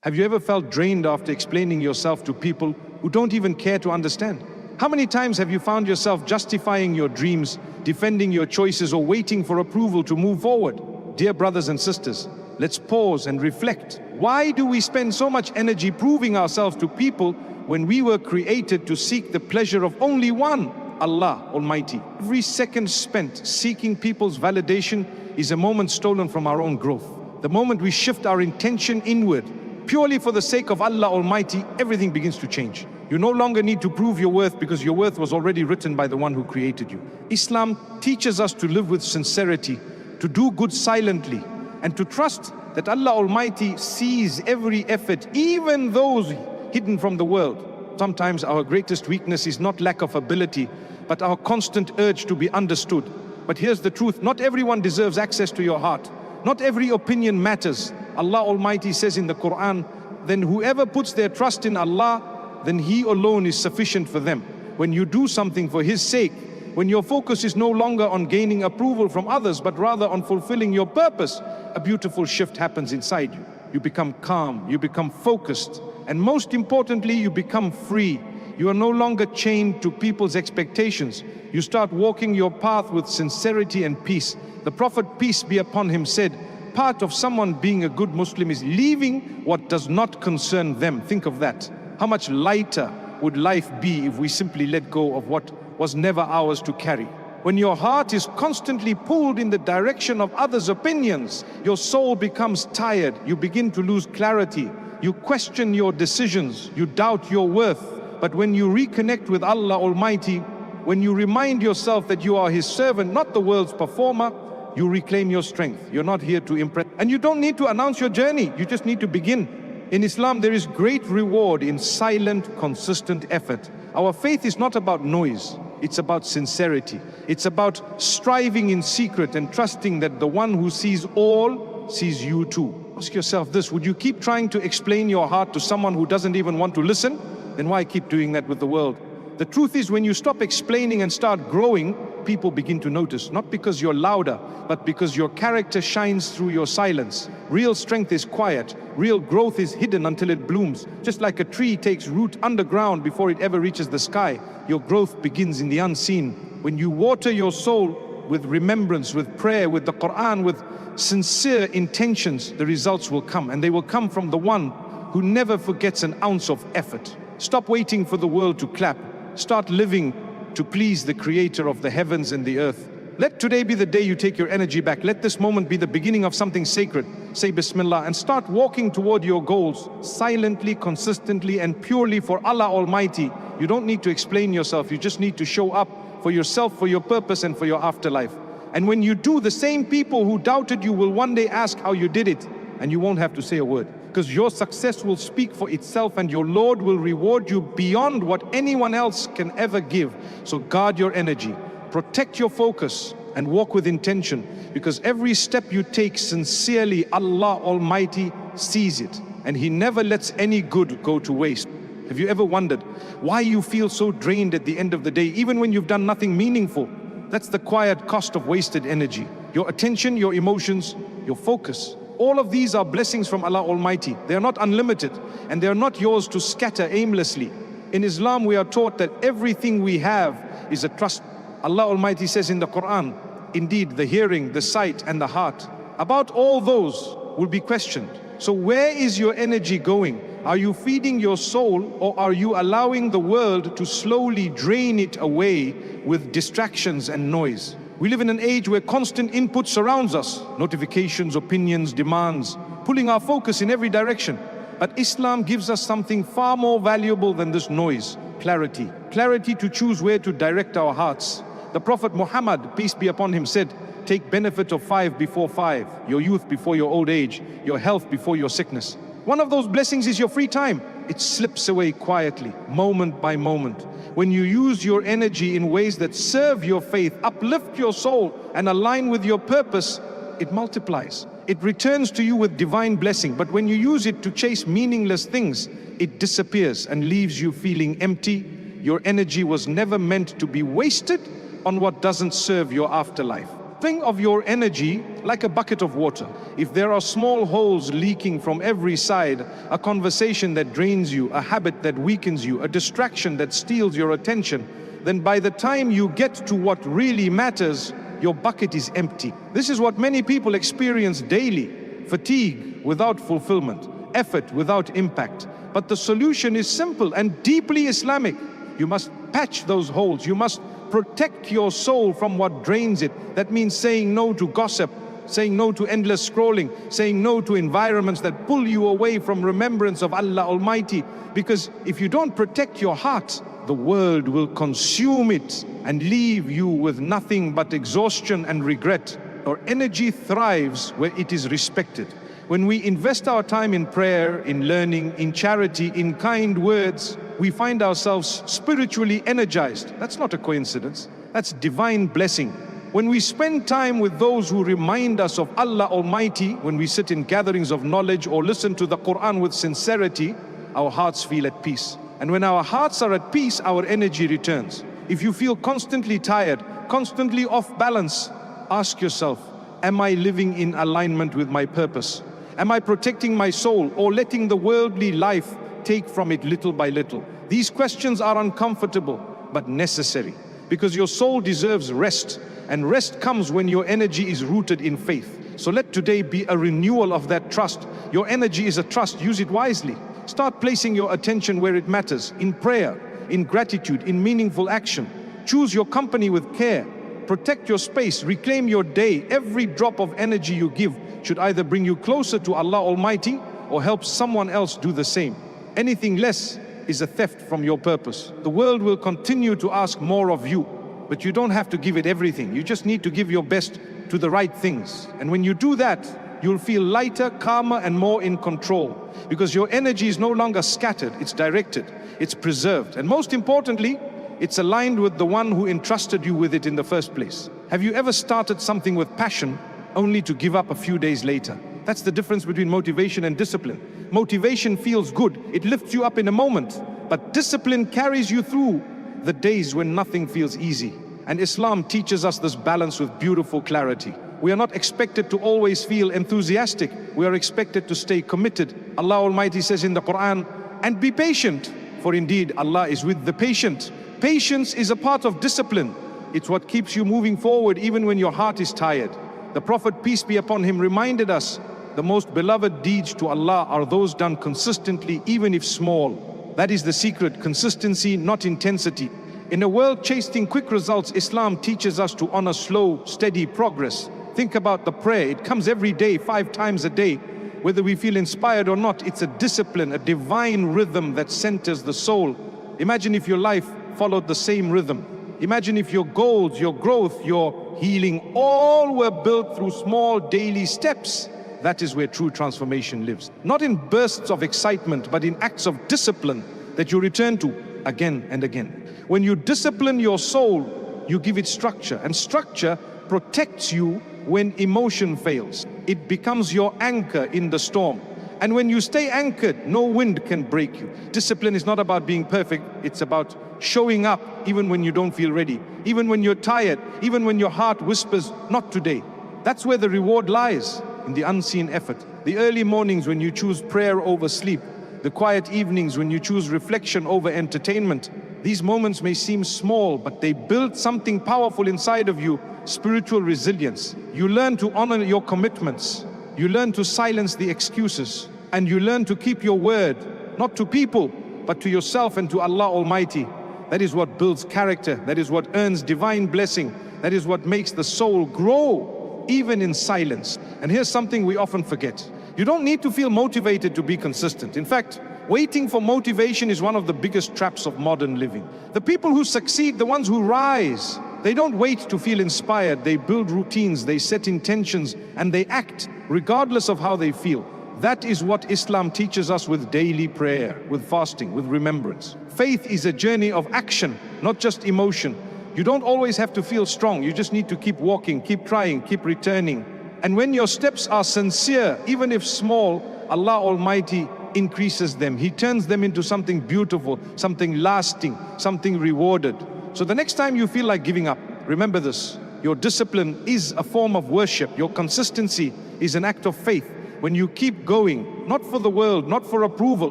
Have you ever felt drained after explaining yourself to people who don't even care to understand? How many times have you found yourself justifying your dreams, defending your choices, or waiting for approval to move forward? Dear brothers and sisters, let's pause and reflect. Why do we spend so much energy proving ourselves to people when we were created to seek the pleasure of only one, Allah Almighty? Every second spent seeking people's validation is a moment stolen from our own growth. The moment we shift our intention inward, purely for the sake of Allah Almighty, everything begins to change. You no longer need to prove your worth because your worth was already written by the one who created you. Islam teaches us to live with sincerity, to do good silently, and to trust that Allah Almighty sees every effort, even those hidden from the world. Sometimes our greatest weakness is not lack of ability, but our constant urge to be understood. But here's the truth, not everyone deserves access to your heart. Not every opinion matters. Allah Almighty says in the Quran, then whoever puts their trust in Allah, then He alone is sufficient for them. When you do something for His sake, when your focus is no longer on gaining approval from others, but rather on fulfilling your purpose, a beautiful shift happens inside you. You become calm, you become focused, and most importantly, you become free. You are no longer chained to people's expectations. You start walking your path with sincerity and peace. The Prophet, peace be upon him, said, part of someone being a good Muslim is leaving what does not concern them. Think of that. How much lighter would life be if we simply let go of what was never ours to carry? When your heart is constantly pulled in the direction of others' opinions, your soul becomes tired. You begin to lose clarity. You question your decisions. You doubt your worth. But when you reconnect with Allah Almighty, when you remind yourself that you are His servant, not the world's performer, you reclaim your strength. You're not here to impress. And you don't need to announce your journey. You just need to begin. In Islam, there is great reward in silent, consistent effort. Our faith is not about noise. It's about sincerity. It's about striving in secret and trusting that the one who sees all sees you too. Ask yourself this, would you keep trying to explain your heart to someone who doesn't even want to listen? Then why keep doing that with the world? The truth is, when you stop explaining and start growing, people begin to notice, not because you're louder, but because your character shines through your silence. Real strength is quiet. Real growth is hidden until it blooms. Just like a tree takes root underground before it ever reaches the sky, your growth begins in the unseen. When you water your soul with remembrance, with prayer, with the Quran, with sincere intentions, the results will come, and they will come from the one who never forgets an ounce of effort. Stop waiting for the world to clap. Start living to please the Creator of the heavens and the earth. Let today be the day you take your energy back. Let this moment be the beginning of something sacred. Say Bismillah and start walking toward your goals silently, consistently, and purely for Allah Almighty. You don't need to explain yourself. You just need to show up for yourself, for your purpose, and for your afterlife. And when you do, the same people who doubted you will one day ask how you did it, and you won't have to say a word. Because your success will speak for itself, and your Lord will reward you beyond what anyone else can ever give. So guard your energy, protect your focus, and walk with intention, because every step you take sincerely, Allah Almighty sees it, and He never lets any good go to waste. Have you ever wondered why you feel so drained at the end of the day, even when you've done nothing meaningful? That's the quiet cost of wasted energy. Your attention, your emotions, your focus. All of these are blessings from Allah Almighty. They are not unlimited, and they are not yours to scatter aimlessly. In Islam, we are taught that everything we have is a trust. Allah Almighty says in the Quran, indeed, the hearing, the sight, and the heart, about all those will be questioned. So where is your energy going? Are you feeding your soul, or are you allowing the world to slowly drain it away with distractions and noise? We live in an age where constant input surrounds us. Notifications, opinions, demands, pulling our focus in every direction. But Islam gives us something far more valuable than this noise. Clarity. Clarity to choose where to direct our hearts. The Prophet Muhammad, peace be upon him, said, take benefit of 5 before 5, your youth before your old age, your health before your sickness. One of those blessings is your free time. It slips away quietly, moment by moment. When you use your energy in ways that serve your faith, uplift your soul, and align with your purpose, it multiplies. It returns to you with divine blessing. But when you use it to chase meaningless things, it disappears and leaves you feeling empty. Your energy was never meant to be wasted on what doesn't serve your afterlife. Think of your energy like a bucket of water. If there are small holes leaking from every side, a conversation that drains you, a habit that weakens you, a distraction that steals your attention, then by the time you get to what really matters, your bucket is empty. This is what many people experience daily: fatigue without fulfillment, effort without impact. But the solution is simple and deeply Islamic. You must patch those holes. You must protect your soul from what drains it. That means saying no to gossip, saying no to endless scrolling, saying no to environments that pull you away from remembrance of Allah Almighty. Because if you don't protect your heart, the world will consume it and leave you with nothing but exhaustion and regret. Our energy thrives where it is respected. When we invest our time in prayer, in learning, in charity, in kind words, we find ourselves spiritually energized. That's not a coincidence. That's divine blessing. When we spend time with those who remind us of Allah Almighty, when we sit in gatherings of knowledge or listen to the Quran with sincerity, our hearts feel at peace. And when our hearts are at peace, our energy returns. If you feel constantly tired, constantly off balance, ask yourself, am I living in alignment with my purpose? Am I protecting my soul or letting the worldly life take from it little by little? These questions are uncomfortable but necessary, because your soul deserves rest, and rest comes when your energy is rooted in faith. So let today be a renewal of that trust. Your energy is a trust, use it wisely. Start placing your attention where it matters, in prayer, in gratitude, in meaningful action. Choose your company with care. Protect your space, reclaim your day. Every drop of energy you give should either bring you closer to Allah Almighty or help someone else do the same. Anything less is a theft from your purpose. The world will continue to ask more of you, but you don't have to give it everything. You just need to give your best to the right things. And when you do that, you'll feel lighter, calmer, and more in control, because your energy is no longer scattered, it's directed, it's preserved, and most importantly, it's aligned with the one who entrusted you with it in the first place. Have you ever started something with passion only to give up a few days later? That's the difference between motivation and discipline. Motivation feels good, it lifts you up in a moment, but discipline carries you through the days when nothing feels easy. And Islam teaches us this balance with beautiful clarity. We are not expected to always feel enthusiastic. We are expected to stay committed. Allah Almighty says in the Quran, and be patient, for indeed Allah is with the patient. Patience is a part of discipline. It's what keeps you moving forward even when your heart is tired. The Prophet, peace be upon him, reminded us, the most beloved deeds to Allah are those done consistently, even if small. That is the secret, consistency, not intensity. In a world chasing quick results, Islam teaches us to honor slow, steady progress. Think about the prayer. It comes every day, 5 times a day. Whether we feel inspired or not, it's a discipline, a divine rhythm that centers the soul. Imagine if your life followed the same rhythm. Imagine if your goals, your growth, your healing, all were built through small daily steps. That is where true transformation lives. Not in bursts of excitement, but in acts of discipline that you return to again and again. When you discipline your soul, you give it structure, and structure protects you when emotion fails. It becomes your anchor in the storm. And when you stay anchored, no wind can break you. Discipline is not about being perfect, it's about showing up even when you don't feel ready, even when you're tired, even when your heart whispers, not today. That's where the reward lies, in the unseen effort. The early mornings when you choose prayer over sleep, the quiet evenings when you choose reflection over entertainment. These moments may seem small, but they build something powerful inside of you, spiritual resilience. You learn to honor your commitments. You learn to silence the excuses. And you learn to keep your word, not to people, but to yourself and to Allah Almighty. That is what builds character. That is what earns divine blessing. That is what makes the soul grow, even in silence. And here's something we often forget. You don't need to feel motivated to be consistent. In fact, waiting for motivation is one of the biggest traps of modern living. The people who succeed, the ones who rise, they don't wait to feel inspired. They build routines, they set intentions, and they act regardless of how they feel. That is what Islam teaches us with daily prayer, with fasting, with remembrance. Faith is a journey of action, not just emotion. You don't always have to feel strong. You just need to keep walking, keep trying, keep returning. And when your steps are sincere, even if small, Allah Almighty increases them. He turns them into something beautiful, something lasting, something rewarded. So the next time you feel like giving up, remember this. Your discipline is a form of worship. Your consistency is an act of faith. When you keep going, not for the world, not for approval,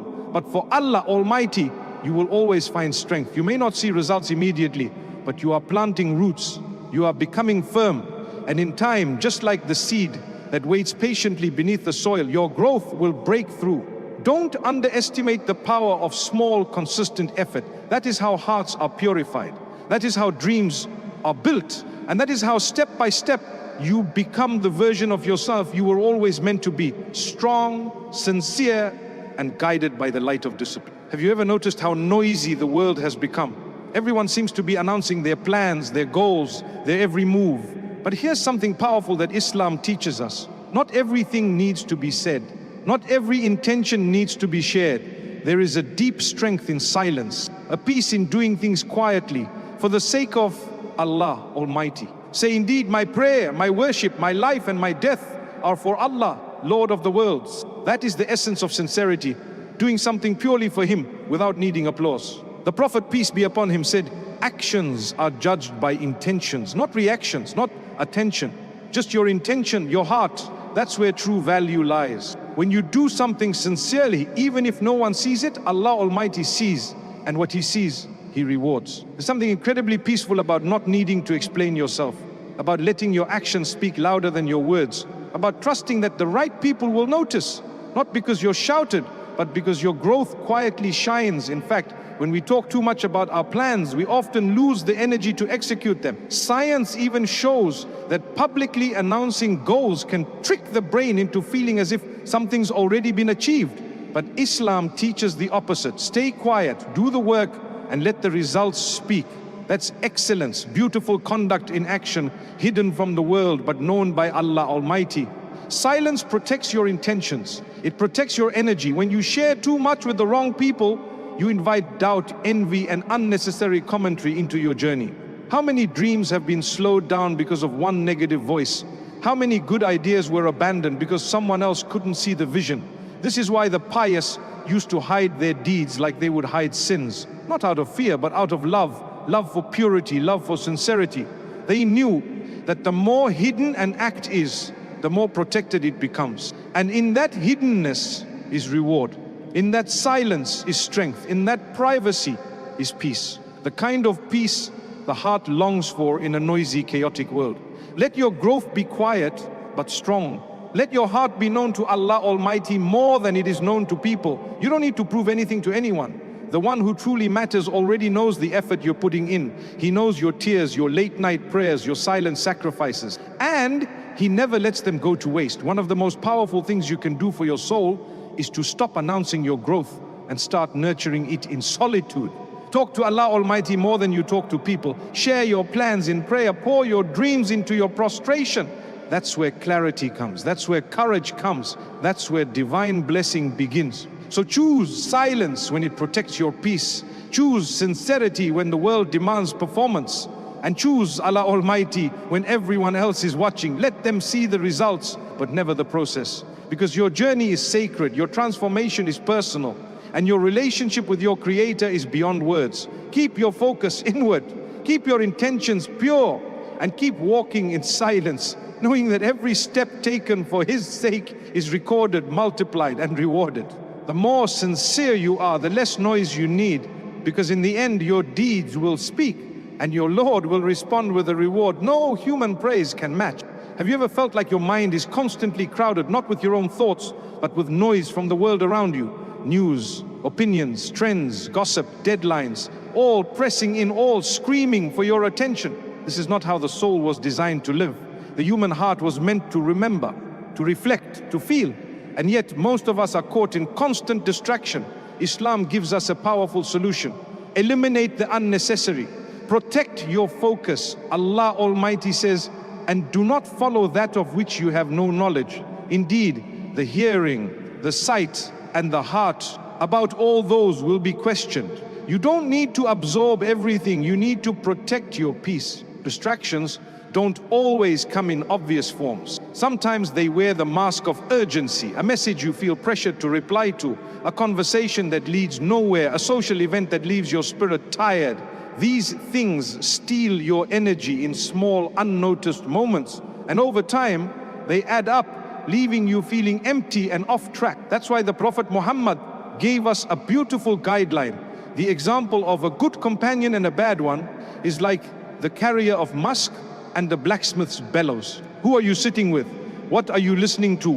but for Allah Almighty, you will always find strength. You may not see results immediately, but you are planting roots. You are becoming firm. And in time, just like the seed that waits patiently beneath the soil, your growth will break through. Don't underestimate the power of small, consistent effort. That is how hearts are purified. That is how dreams are built. And that is how step by step you become the version of yourself you were always meant to be. Strong, sincere, and guided by the light of discipline. Have you ever noticed how noisy the world has become? Everyone seems to be announcing their plans, their goals, their every move. But here's something powerful that Islam teaches us. Not everything needs to be said. Not every intention needs to be shared. There is a deep strength in silence, a peace in doing things quietly for the sake of Allah Almighty. Say, indeed, my prayer, my worship, my life and my death are for Allah, Lord of the worlds. That is the essence of sincerity, doing something purely for Him without needing applause. The Prophet, peace be upon him, said, actions are judged by intentions, not reactions, not attention. Just your intention, your heart, that's where true value lies. When you do something sincerely, even if no one sees it, Allah Almighty sees, and what He sees, He rewards. There's something incredibly peaceful about not needing to explain yourself, about letting your actions speak louder than your words, about trusting that the right people will notice, not because you're shouted, but because your growth quietly shines. In fact, when we talk too much about our plans, we often lose the energy to execute them. Science even shows that publicly announcing goals can trick the brain into feeling as if something's already been achieved. But Islam teaches the opposite. Stay quiet, do the work, and let the results speak. That's excellence, beautiful conduct in action, hidden from the world but known by Allah Almighty. Silence protects your intentions. It protects your energy. When you share too much with the wrong people, you invite doubt, envy, and unnecessary commentary into your journey. How many dreams have been slowed down because of one negative voice? How many good ideas were abandoned because someone else couldn't see the vision? This is why the pious used to hide their deeds like they would hide sins. Not out of fear, but out of love. Love for purity, love for sincerity. They knew that the more hidden an act is, the more protected it becomes. And in that hiddenness is reward. In that silence is strength. In that privacy is peace. The kind of peace the heart longs for in a noisy, chaotic world. Let your growth be quiet, but strong. Let your heart be known to Allah Almighty more than it is known to people. You don't need to prove anything to anyone. The one who truly matters already knows the effort you're putting in. He knows your tears, your late night prayers, your silent sacrifices. And He never lets them go to waste. One of the most powerful things you can do for your soul is to stop announcing your growth and start nurturing it in solitude. Talk to Allah Almighty more than you talk to people. Share your plans in prayer. Pour your dreams into your prostration. That's where clarity comes. That's where courage comes. That's where divine blessing begins. So choose silence when it protects your peace. Choose sincerity when the world demands performance. And choose Allah Almighty when everyone else is watching. Let them see the results, but never the process. Because your journey is sacred, your transformation is personal, and your relationship with your Creator is beyond words. Keep your focus inward. Keep your intentions pure. And keep walking in silence, knowing that every step taken for His sake is recorded, multiplied, and rewarded. The more sincere you are, the less noise you need, because in the end your deeds will speak, and your Lord will respond with a reward no human praise can match. Have you ever felt like your mind is constantly crowded, not with your own thoughts, but with noise from the world around you? News, opinions, trends, gossip, deadlines, all pressing in, all screaming for your attention. This is not how the soul was designed to live. The human heart was meant to remember, to reflect, to feel. And yet most of us are caught in constant distraction. Islam gives us a powerful solution. Eliminate the unnecessary. Protect your focus. Allah Almighty says, and do not follow that of which you have no knowledge. Indeed, the hearing, the sight, and the heart, about all those will be questioned. You don't need to absorb everything. You need to protect your peace. Distractions don't always come in obvious forms. Sometimes they wear the mask of urgency, a message you feel pressured to reply to, a conversation that leads nowhere, a social event that leaves your spirit tired. These things steal your energy in small, unnoticed moments. And over time, they add up, leaving you feeling empty and off track. That's why the Prophet Muhammad gave us a beautiful guideline. The example of a good companion and a bad one is like the carrier of musk and the blacksmith's bellows. Who are you sitting with? What are you listening to?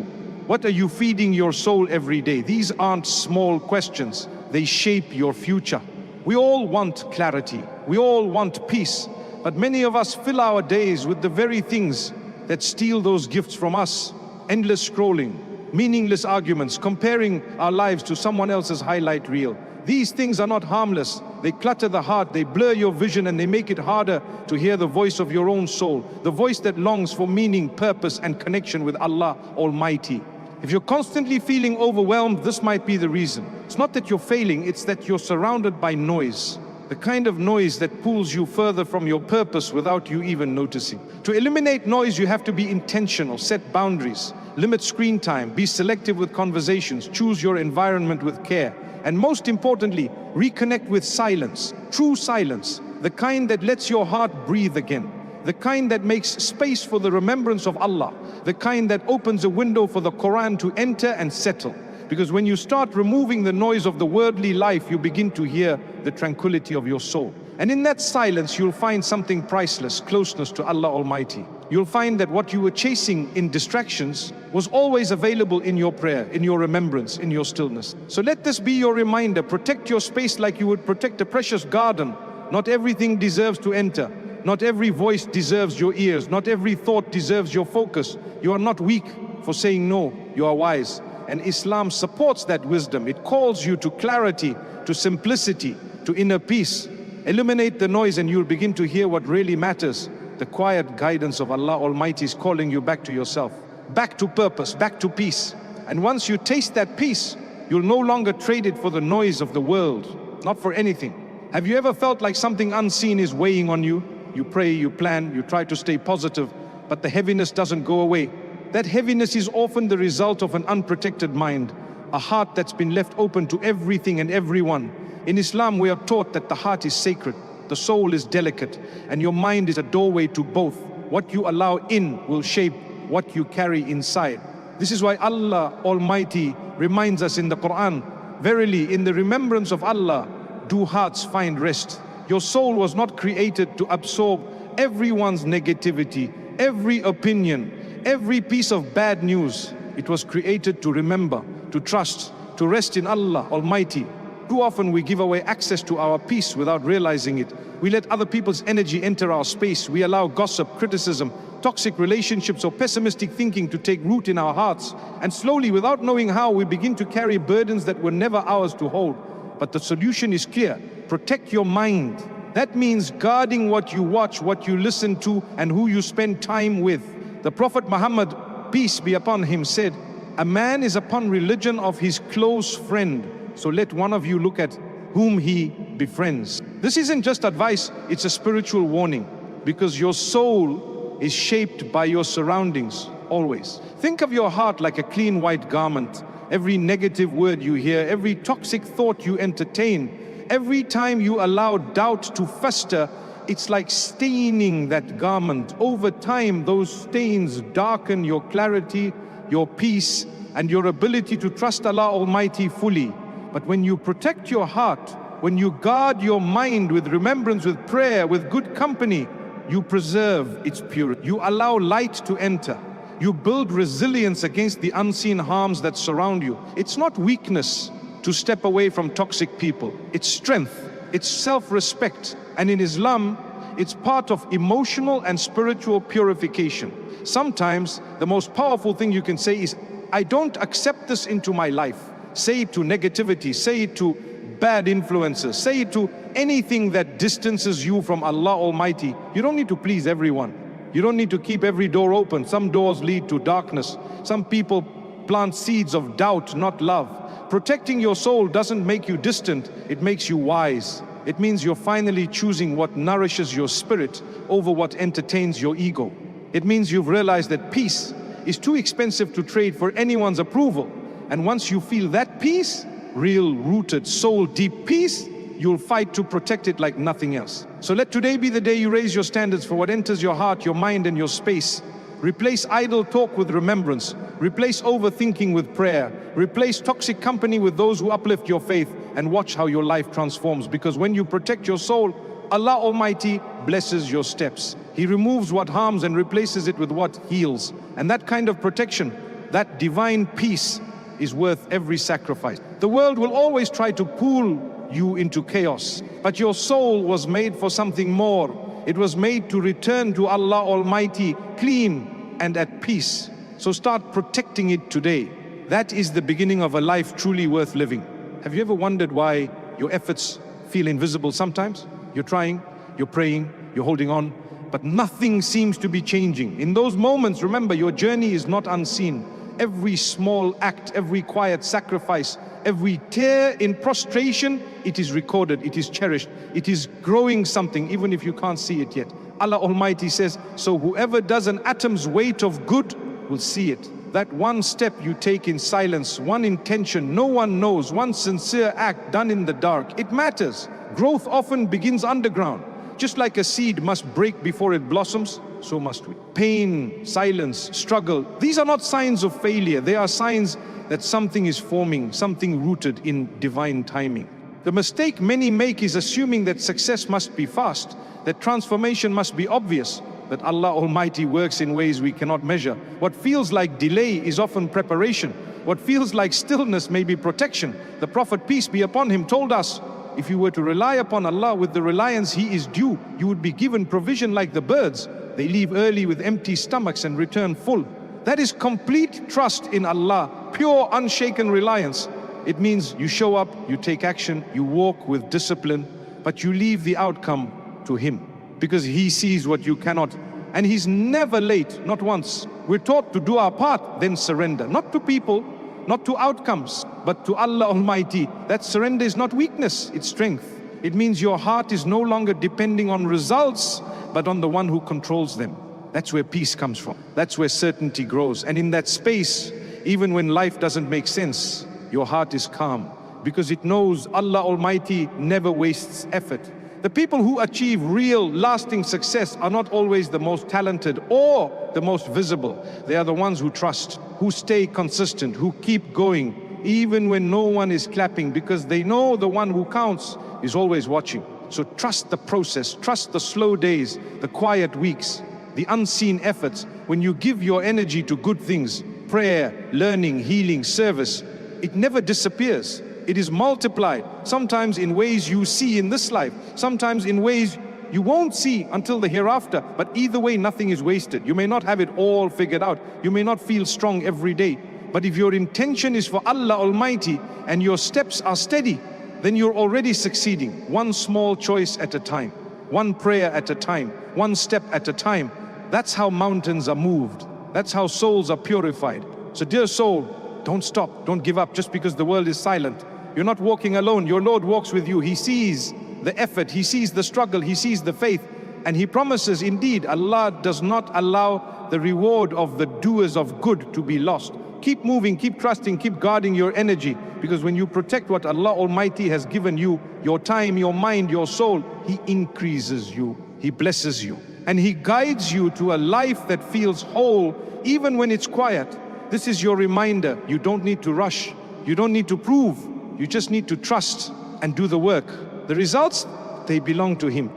What are you feeding your soul every day? These aren't small questions. They shape your future. We all want clarity. We all want peace. But many of us fill our days with the very things that steal those gifts from us. Endless scrolling, meaningless arguments, comparing our lives to someone else's highlight reel. These things are not harmless. They clutter the heart, they blur your vision, and they make it harder to hear the voice of your own soul, the voice that longs for meaning, purpose, and connection with Allah Almighty. If you're constantly feeling overwhelmed, this might be the reason. It's not that you're failing, it's that you're surrounded by noise. The kind of noise that pulls you further from your purpose without you even noticing. To eliminate noise, you have to be intentional, set boundaries, limit screen time, be selective with conversations, choose your environment with care. And most importantly, reconnect with silence, true silence, the kind that lets your heart breathe again, the kind that makes space for the remembrance of Allah, the kind that opens a window for the Quran to enter and settle. Because when you start removing the noise of the worldly life, you begin to hear the tranquility of your soul. And in that silence, you'll find something priceless, closeness to Allah Almighty. You'll find that what you were chasing in distractions was always available in your prayer, in your remembrance, in your stillness. So let this be your reminder. Protect your space like you would protect a precious garden. Not everything deserves to enter. Not every voice deserves your ears. Not every thought deserves your focus. You are not weak for saying no. You are wise. And Islam supports that wisdom. It calls you to clarity, to simplicity, to inner peace. Eliminate the noise and you'll begin to hear what really matters. The quiet guidance of Allah Almighty is calling you back to yourself, back to purpose, back to peace. And once you taste that peace, you'll no longer trade it for the noise of the world, not for anything. Have you ever felt like something unseen is weighing on you? You pray, you plan, you try to stay positive, but the heaviness doesn't go away. That heaviness is often the result of an unprotected mind, a heart that's been left open to everything and everyone. In Islam, we are taught that the heart is sacred, the soul is delicate, and your mind is a doorway to both. What you allow in will shape what you carry inside. This is why Allah Almighty reminds us in the Quran, verily, in the remembrance of Allah, do hearts find rest. Your soul was not created to absorb everyone's negativity, every opinion, every piece of bad news. It was created to remember, to trust, to rest in Allah Almighty. Too often we give away access to our peace without realizing it. We let other people's energy enter our space. We allow gossip, criticism, toxic relationships, or pessimistic thinking to take root in our hearts. And slowly, without knowing how, we begin to carry burdens that were never ours to hold. But the solution is clear. Protect your mind. That means guarding what you watch, what you listen to, and who you spend time with. The Prophet Muhammad, peace be upon him, said, "A man is upon religion of his close friend. So let one of you look at whom he befriends." This isn't just advice, it's a spiritual warning, because your soul is shaped by your surroundings, always. Think of your heart like a clean white garment. Every negative word you hear, every toxic thought you entertain, every time you allow doubt to fester, it's like staining that garment. Over time, those stains darken your clarity, your peace, and your ability to trust Allah Almighty fully. But when you protect your heart, when you guard your mind with remembrance, with prayer, with good company, you preserve its purity. You allow light to enter. You build resilience against the unseen harms that surround you. It's not weakness to step away from toxic people. It's strength. It's self-respect. And in Islam, it's part of emotional and spiritual purification. Sometimes the most powerful thing you can say is, I don't accept this into my life. Say it to negativity, say it to bad influences, say it to anything that distances you from Allah Almighty. You don't need to please everyone. You don't need to keep every door open. Some doors lead to darkness. Some people plant seeds of doubt, not love. Protecting your soul doesn't make you distant, it makes you wise. It means you're finally choosing what nourishes your spirit over what entertains your ego. It means you've realized that peace is too expensive to trade for anyone's approval. And once you feel that peace, real rooted soul deep peace, you'll fight to protect it like nothing else. So let today be the day you raise your standards for what enters your heart, your mind, and your space. Replace idle talk with remembrance. Replace overthinking with prayer. Replace toxic company with those who uplift your faith, and watch how your life transforms. Because when you protect your soul, Allah Almighty blesses your steps. He removes what harms and replaces it with what heals. And that kind of protection, that divine peace, is worth every sacrifice. The world will always try to pull you into chaos, but your soul was made for something more. It was made to return to Allah Almighty clean and at peace. So start protecting it today. That is the beginning of a life truly worth living. Have you ever wondered why your efforts feel invisible sometimes? You're trying, you're praying, you're holding on, but nothing seems to be changing. In those moments, remember, your journey is not unseen. Every small act, every quiet sacrifice, every tear in prostration, it is recorded, it is cherished, it is growing something, even if you can't see it yet. Allah Almighty says, so whoever does an atom's weight of good will see it. That one step you take in silence, one intention no one knows, one sincere act done in the dark, it matters. Growth often begins underground. Just like a seed must break before it blossoms, so must we. Pain, silence, struggle, these are not signs of failure. They are signs that something is forming, something rooted in divine timing. The mistake many make is assuming that success must be fast, that transformation must be obvious, that Allah Almighty works in ways we cannot measure. What feels like delay is often preparation. What feels like stillness may be protection. The Prophet, peace be upon him, told us, if you were to rely upon Allah with the reliance He is due, you would be given provision like the birds. They leave early with empty stomachs and return full. That is complete trust in Allah, pure unshaken reliance. It means you show up, you take action, you walk with discipline, but you leave the outcome to Him, because He sees what you cannot, and He's never late, not once. We're taught to do our part, then surrender, not to people, not to outcomes, but to Allah Almighty. That surrender is not weakness, it's strength. It means your heart is no longer depending on results, but on the one who controls them. That's where peace comes from. That's where certainty grows. And in that space, even when life doesn't make sense, your heart is calm, because it knows Allah Almighty never wastes effort. The people who achieve real, lasting success are not always the most talented or the most visible. They are the ones who trust, who stay consistent, who keep going, even when no one is clapping, because they know the one who counts is always watching. So trust the process, trust the slow days, the quiet weeks, the unseen efforts. When you give your energy to good things, prayer, learning, healing, service, it never disappears. It is multiplied, sometimes in ways you see in this life, sometimes in ways you won't see until the hereafter. But either way, nothing is wasted. You may not have it all figured out. You may not feel strong every day. But if your intention is for Allah Almighty and your steps are steady, then you're already succeeding. One small choice at a time, one prayer at a time, one step at a time. That's how mountains are moved. That's how souls are purified. So dear soul, don't stop, don't give up just because the world is silent. You're not walking alone. Your Lord walks with you. He sees the effort, He sees the struggle, He sees the faith, and He promises, indeed, Allah does not allow the reward of the doers of good to be lost. Keep moving, keep trusting, keep guarding your energy, because when you protect what Allah Almighty has given you, your time, your mind, your soul, He increases you, He blesses you, and He guides you to a life that feels whole, even when it's quiet. This is your reminder. You don't need to rush. You don't need to prove. You just need to trust and do the work. The results, they belong to Him.